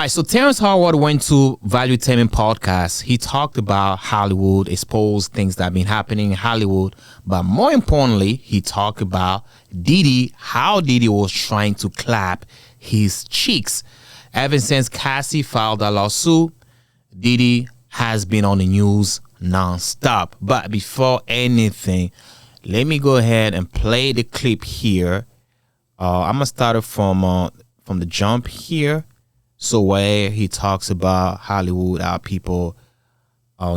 All right, so Terrence Howard went to Valuetainment Podcast. He talked about Hollywood, exposed things that have been happening in Hollywood. But more importantly, he talked about Diddy, how Diddy was trying to clap his cheeks. Ever since Cassie filed a lawsuit, Diddy has been on the news nonstop. But before anything, let me go ahead and play the clip here. I'm going to start it from the jump here. So where he talks about Hollywood, how people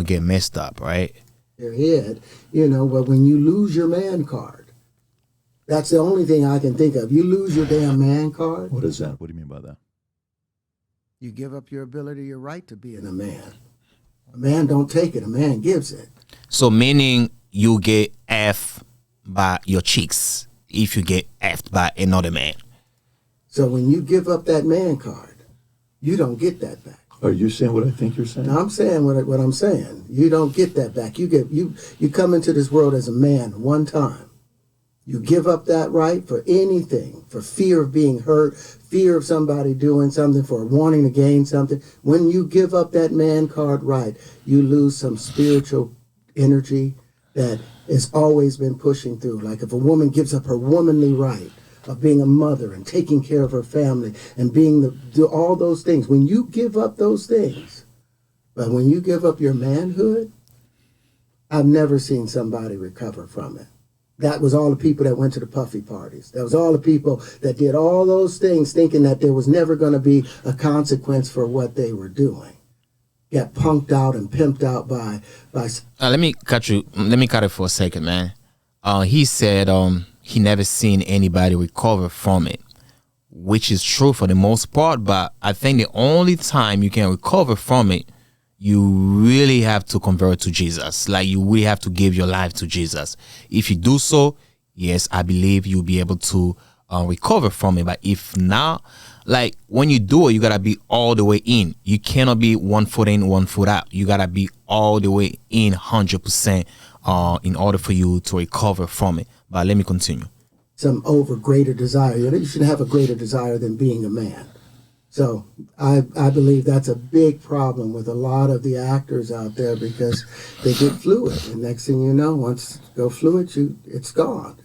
get messed up, right? Their head, but when you lose your man card, that's the only thing I can think of. You lose your damn man card. What is that? What do you mean by that? You give up your ability, your right to being a man. A man don't take it, a man gives it. So meaning you get F by your cheeks if you get F'd by another man. So when you give up that man card, you don't get that back. Are you saying what I think you're saying? Now, I'm saying what I'm saying. You don't get that back. You come into this world as a man one time. You give up that right for anything, for fear of being hurt, fear of somebody doing something, for wanting to gain something. When you give up that man card right, you lose some spiritual energy that has always been pushing through. Like if a woman gives up her womanly right of being a mother and taking care of her family and do all those things. When you give up those things, but when you give up your manhood, I've never seen somebody recover from it. That was all the people that went to the puffy parties. That was all the people that did all those things thinking that there was never going to be a consequence for what they were doing. Got punked out and pimped out by. Let me cut it for a second, man. He said he never seen anybody recover from it, which is true for the most part. But I think the only time you can recover from it, you really have to convert to Jesus. Like you really have to give your life to Jesus. If you do so, yes, I believe you'll be able to recover from it. But if not, like when you do it, you gotta be all the way in. You cannot be 1 foot in, 1 foot out. You gotta be all the way in 100% in order for you to recover from it. But let me continue. Some greater desire. You should have a greater desire than being a man. So I believe that's a big problem with a lot of the actors out there because they get fluid. And next thing you know, once you go fluid, it's gone.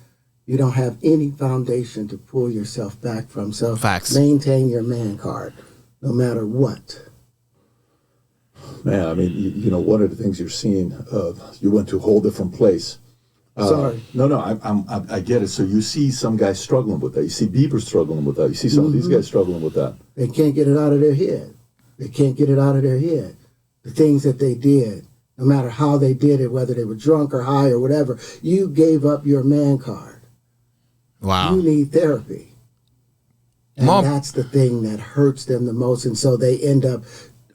You don't have any foundation to pull yourself back from. So Facts. Maintain your man card, no matter what. Man, I mean, one of the things you're seeing, you went to a whole different place. Sorry. No, I get it. So you see some guys struggling with that. You see Bieber struggling with that. You see some of these guys struggling with that. They can't get it out of their head. They can't get it out of their head. The things that they did, no matter how they did it, whether they were drunk or high or whatever, you gave up your man card. Wow. You need therapy. And that's the thing that hurts them the most. And so they end up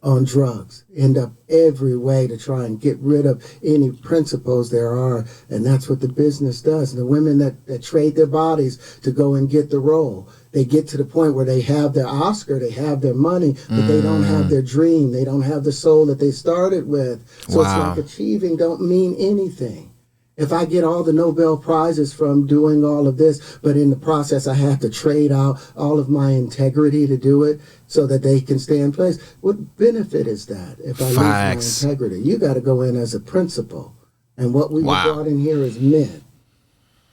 on drugs, end up every way to try and get rid of any principles there are. And that's what the business does. And the women that trade their bodies to go and get the role, they get to the point where they have their Oscar, they have their money, but they don't have their dream. They don't have the soul that they started with. So It's like achieving don't mean anything. If I get all the Nobel Prizes from doing all of this, but in the process I have to trade out all of my integrity to do it so that they can stay in place, what benefit is that if I lose my integrity? You got to go in as a principal. And what we brought in here is men.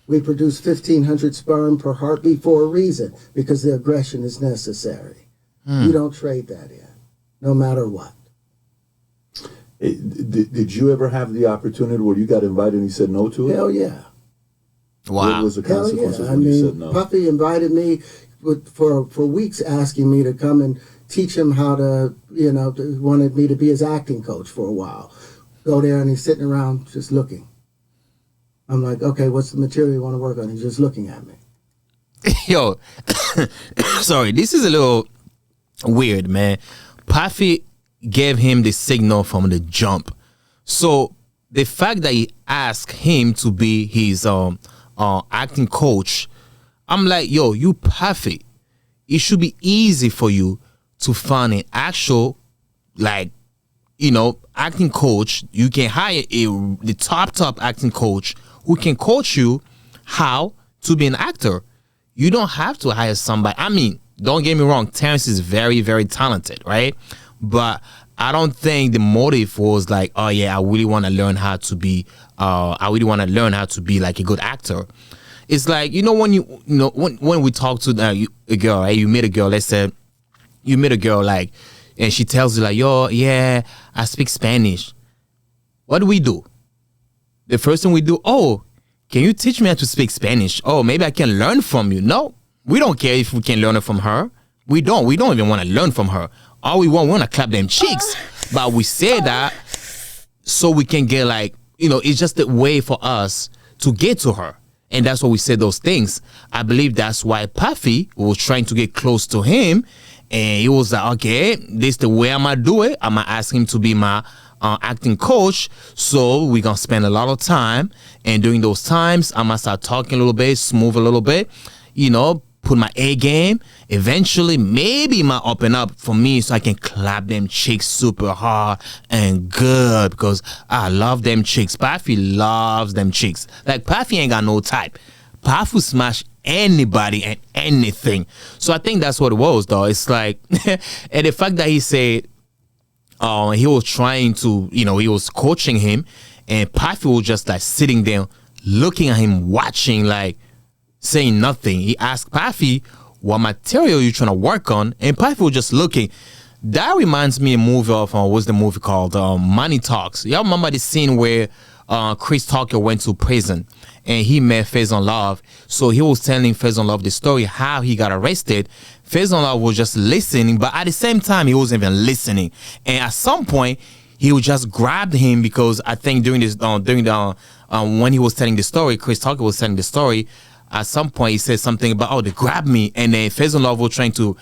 We produce 1,500 sperm per heartbeat for a reason, because the aggression is necessary. You don't trade that in, no matter what. Did you ever have the opportunity where you got invited and you said no to it? Hell yeah. Wow. What was the consequences when you said no? Puffy invited me for weeks, asking me to come and teach him how to, wanted me to be his acting coach for a while. Go there and he's sitting around just looking. I'm like, okay, what's the material you want to work on? He's just looking at me. Yo, sorry, this is a little weird, man. Puffy gave him the signal from the jump. So the fact that he asked him to be his acting coach, I'm like, yo, you Puffy. It should be easy for you to find an actual, acting coach. You can hire the top acting coach who can coach you how to be an actor. You don't have to hire somebody. I mean, don't get me wrong, Terrence is very, very talented, right? But I don't think the motive was like, oh yeah, I really want to learn how to be like a good actor. It's like, when when we talk to a girl, right? You meet a girl, let's say you meet a girl like, and she tells you like, yo, yeah, I speak Spanish. What do? The first thing we do, oh, can you teach me how to speak Spanish? Oh, maybe I can learn from you. No, we don't care if we can learn it from her. We don't even want to learn from her. All we want to clap them cheeks. But we say that so we can get like, it's just a way for us to get to her. And that's why we say those things. I believe that's why Puffy was trying to get close to him. And he was like, okay, this is the way I'm going to do it. I'm going to ask him to be my acting coach. So we're going to spend a lot of time. And during those times, I'm going to start talking a little bit, smooth a little bit, put my A game. Eventually, maybe might open up for me so I can clap them chicks super hard and good because I love them chicks. Puffy loves them chicks. Like, Puffy ain't got no type. Puffy will smash anybody and anything. So I think that's what it was, though. It's like, and the fact that he said he was trying to, he was coaching him, and Puffy was just like sitting there looking at him, watching, like, saying nothing. He asked Puffy, what material you trying to work on? And Puffy was just looking. That reminds me of a movie of, what's the movie called? Money Talks. Y'all remember the scene where Chris Tucker went to prison and he met Faison Love. So he was telling Faison Love the story, how he got arrested. Faison Love was just listening, but at the same time, he wasn't even listening. And at some point, he would just grab him because I think when he was telling the story, Chris Tucker was telling the story, at some point he said something about, they grabbed me, and then Faison Love was trying to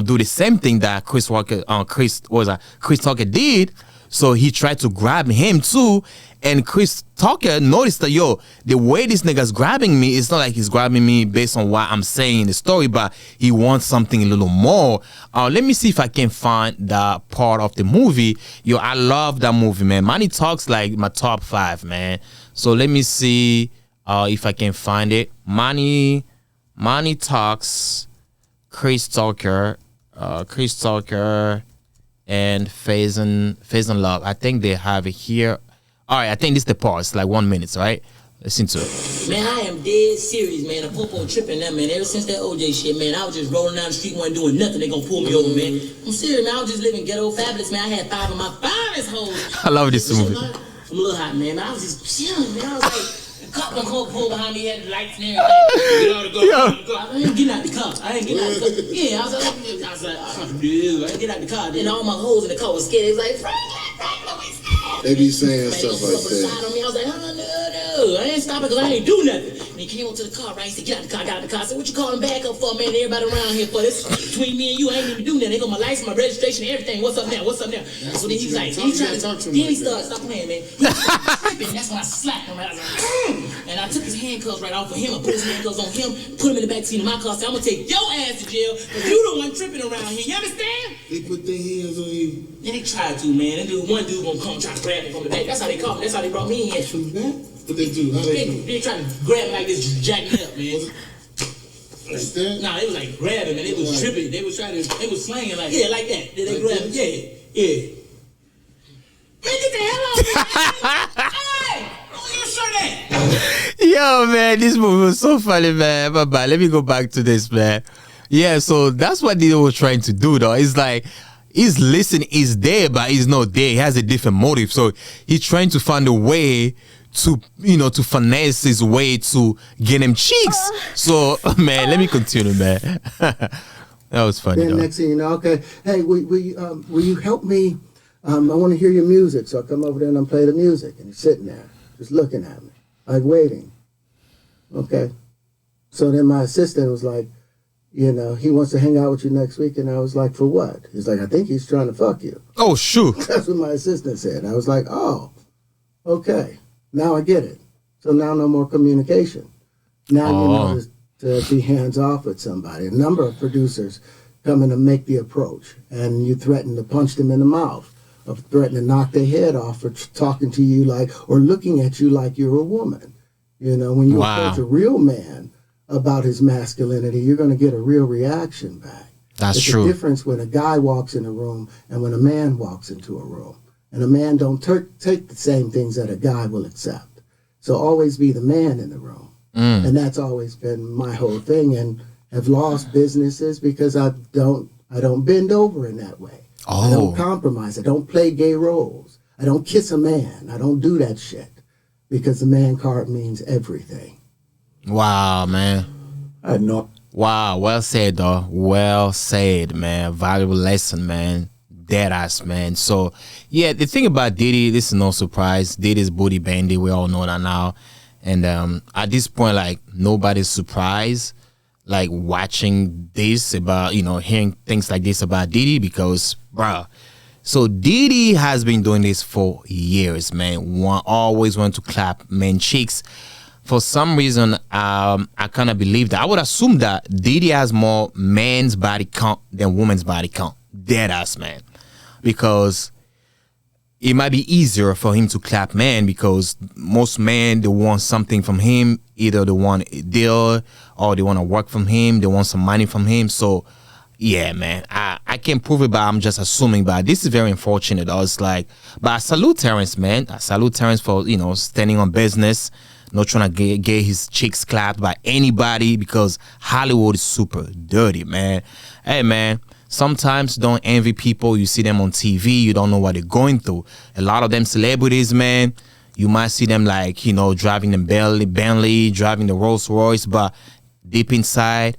do the same thing that Chris Tucker did. So he tried to grab him too, and Chris Tucker noticed that, the way this nigga's grabbing me, it's not like he's grabbing me based on what I'm saying in the story, but he wants something a little more. Let me see if I can find that part of the movie. I love that movie, man. Money Talks like my top 5, man. So let me see if I can find it. Money Talks, Chris Tucker, and Faison Love. I think they have it here. All right, I think this is the part. It's like 1 minute, right? Listen to it. Man, I am dead serious, man. The popo tripping that, man. Ever since that OJ shit, man, I was just rolling down the street, wasn't doing nothing. They gonna pull me over, man. I'm serious, man. I was just living ghetto fabulous, man. I had 5 of my finest hoes. I love this movie. I'm a little hot, man. I was just chilling, man. I was like, the cop gonna come pull behind me, had the lights and everything. Get out of the car. I ain't getting out the car. Yeah, I was like, I get out the car. And all my hoes in the car was scared. They was like, Frank, they be saying stuff like that. I was like, no, I ain't stopping because I ain't do nothing. And he came up to the car, right? He said, get out the car, got out the car. I said, what you calling back up for, man? Everybody around here for this. Between me and you, I ain't even do nothing. They got my license, my registration, everything. What's up now? So then he was like, he started, stop playing, man. He started tripping. That's when I slapped him. I was like, and I took his handcuffs right off of him. I put his handcuffs on him, put him in the back seat of my car. Said, I'm going to take your ass to jail because you the one tripping around here. You understand? They put their hands on you. And they tried to, man. One dude gonna come try to grab me from the back. That's how they caught me. That's how they brought me in. From the back? What they do? How they try to grab me like this, jack me up, man. Like that? Nah, they was like grabbing, man. They was tripping. They was slanging like, yeah, like that. They grabbed, yeah. Man, get the hell out of here. Hey, who you shirt at? Yo, man, this movie was so funny, man. Bye-bye. Let me go back to this, man. Yeah, so that's what they were trying to do, though. It's like, he's listening, he's there, but he's not there. He has a different motive. So he's trying to find a way to, to finesse his way to get him cheeks. So, man, let me continue, man. That was funny. Then next thing you know, okay, hey, will you help me? I want to hear your music. So I come over there and I play the music. And he's sitting there, just looking at me, like waiting. Okay. So then my assistant was like, he wants to hang out with you next week. And I was like, for what? He's like, I think he's trying to fuck you. Oh, shoot. That's what my assistant said. I was like, oh, okay. Now I get it. So now no more communication. Now you know to be hands off with somebody. A number of producers come in and make the approach. And you threaten to punch them in the mouth. Or threaten to knock their head off for talking to you or looking at you like you're a woman. When you approach a real man about his masculinity, you're going to get a real reaction back. That's It's true. a difference when a guy walks in a room and when a man walks into a room. And a man don't take the same things that a guy will accept. So always be the man in the room. And that's always been my whole thing, and have lost businesses because I don't bend over in that way. I don't compromise. I don't play gay roles. I don't kiss a man. I don't do that shit because the man card means everything. Wow, man. I had no. Wow, well said, though. Well said, man. Valuable lesson, man. Dead ass, man. So, yeah, the thing about Diddy, this is no surprise. Diddy's booty bandy. We all know that now. And at this point, like, nobody's surprised, like, watching this about, hearing things like this about Diddy because, bruh. So, Diddy has been doing this for years, man. Always want to clap men cheeks. For some reason, I kind of believe that. I would assume that Diddy has more men's body count than women's body count. Dead ass, man. Because it might be easier for him to clap men because most men, they want something from him. Either they want a deal or they want to work from him. They want some money from him. So, yeah, man, I can't prove it, but I'm just assuming. But this is very unfortunate. I was like, but I salute Terrence, man. I salute Terrence for, standing on business. Not trying to get his cheeks clapped by anybody because Hollywood is super dirty, man. Hey, man, sometimes don't envy people. You see them on TV. You don't know what they're going through. A lot of them celebrities, man, you might see them like, driving the Bentley, driving the Rolls Royce, but deep inside,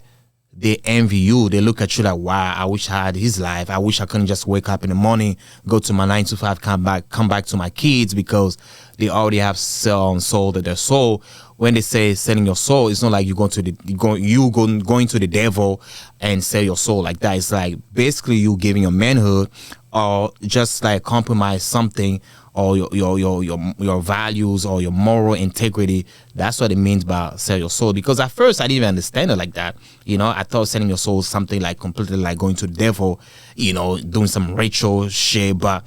they envy you. They look at you like, wow, I wish I had his life. I wish I couldn't just wake up in the morning, go to my 9 to 5, come back to my kids because they already have sold their soul. When they say selling your soul, it's not like going to the devil and sell your soul like that. It's like basically you giving your manhood or just like compromise something or your values or your moral integrity. That's what it means by sell your soul. Because at first I didn't even understand it like that. I thought selling your soul is something like completely like going to the devil, doing some ritual shit. But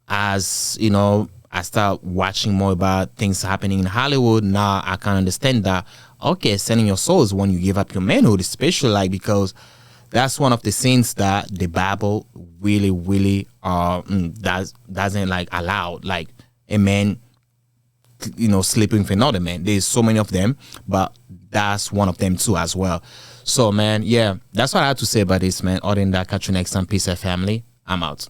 as I start watching more about things happening in Hollywood, now I can understand that, okay, selling your soul is when you give up your manhood, especially like because that's one of the sins that the Bible really, really doesn't like allow, like a man, sleeping with another man. There's so many of them, but that's one of them too as well. So, man, yeah, that's what I have to say about this, man. Other than that, catch you next time. Peace and family. I'm out.